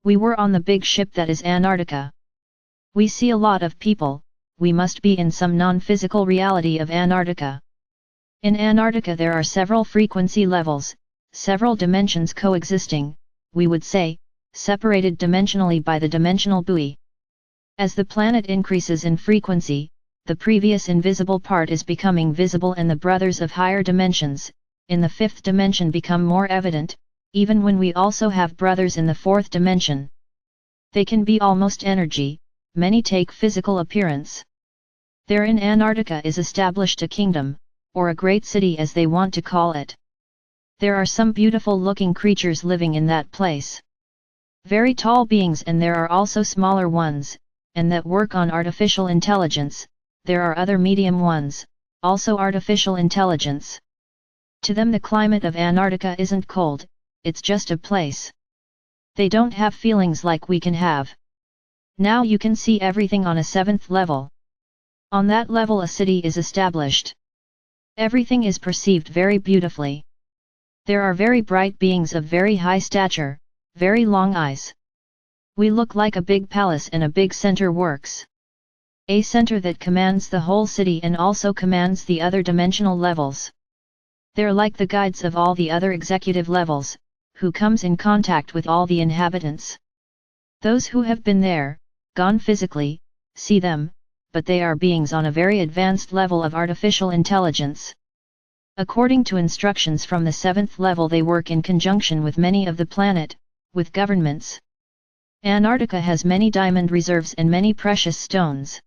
We were on the big ship that is Antarctica. We see a lot of people, we must be in some non-physical reality of Antarctica. In Antarctica there are several frequency levels, several dimensions coexisting, we would say, separated dimensionally by the dimensional buoy. As the planet increases in frequency, the previous invisible part is becoming visible and the brothers of higher dimensions, in the fifth dimension become more evident, even when we also have brothers in the fourth dimension. They can be almost energy, many take physical appearance. There in Antarctica is established a kingdom, or a great city as they want to call it. There are some beautiful looking creatures living in that place. Very tall beings, and there are also smaller ones, and that work on artificial intelligence. There are other medium ones, also artificial intelligence. To them the climate of Antarctica isn't cold, it's just a place. They don't have feelings like we can have. Now you can see everything on a seventh level. On that level a city is established. Everything is perceived very beautifully. There are very bright beings of very high stature, very long eyes. We look like a big palace and a big center works. A center that commands the whole city and also commands the other dimensional levels. They're like the guides of all the other executive levels, who comes in contact with all the inhabitants. Those who have been there, gone physically, see them, but they are beings on a very advanced level of artificial intelligence. According to instructions from the seventh level they work in conjunction with many of the planet, with governments. Antarctica has many diamond reserves and many precious stones.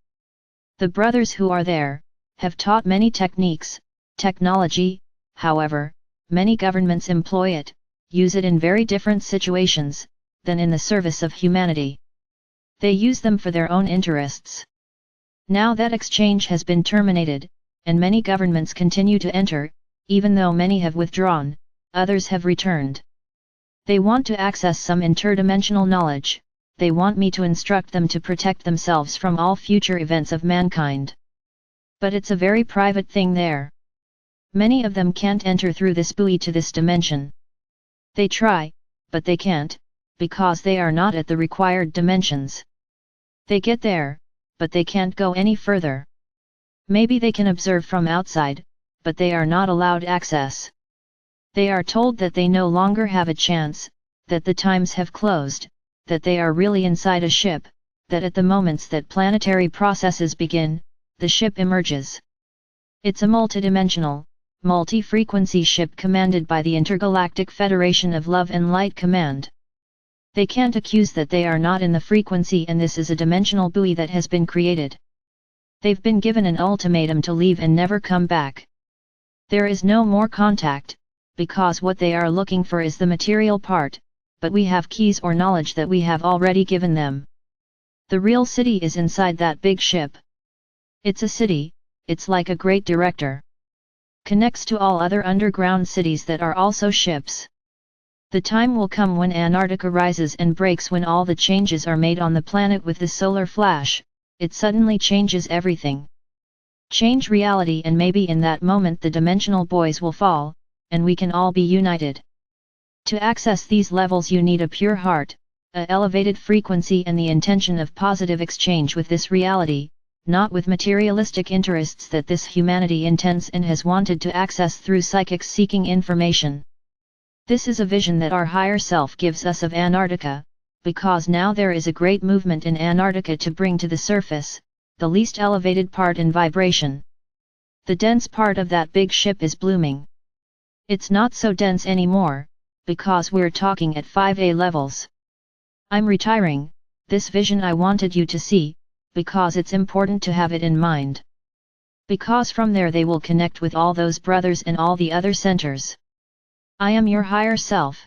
The brothers who are there, have taught many techniques, technology, however, many governments employ it, use it in very different situations, than in the service of humanity. They use them for their own interests. Now that exchange has been terminated, and many governments continue to enter, even though many have withdrawn, others have returned. They want to access some interdimensional knowledge. They want me to instruct them to protect themselves from all future events of mankind. But it's a very private thing there. Many of them can't enter through this buoy to this dimension. They try, but they can't, because they are not at the required dimensions. They get there, but they can't go any further. Maybe they can observe from outside, but they are not allowed access. They are told that they no longer have a chance, that the times have closed, that they are really inside a ship, that at the moments that planetary processes begin, the ship emerges. It's a multidimensional, multi-frequency ship commanded by the Intergalactic Federation of Love and Light Command. They can't accuse that they are not in the frequency, and this is a dimensional buoy that has been created. They've been given an ultimatum to leave and never come back. There is no more contact, because what they are looking for is the material part, but we have keys or knowledge that we have already given them. The real city is inside that big ship. It's a city, it's like a great director. Connects to all other underground cities that are also ships. The time will come when Antarctica rises and breaks, when all the changes are made on the planet with the solar flash, it suddenly changes everything. Change reality, and maybe in that moment the dimensional buoys will fall, and we can all be united. To access these levels you need a pure heart, a elevated frequency, and the intention of positive exchange with this reality, not with materialistic interests that this humanity intends and has wanted to access through psychics seeking information. This is a vision that our higher self gives us of Antarctica, because now there is a great movement in Antarctica to bring to the surface, the least elevated part in vibration. The dense part of that big ship is blooming. It's not so dense anymore, because we're talking at 5A levels. I'm retiring, this vision I wanted you to see, because it's important to have it in mind. Because from there they will connect with all those brothers and all the other centers. I am your higher self.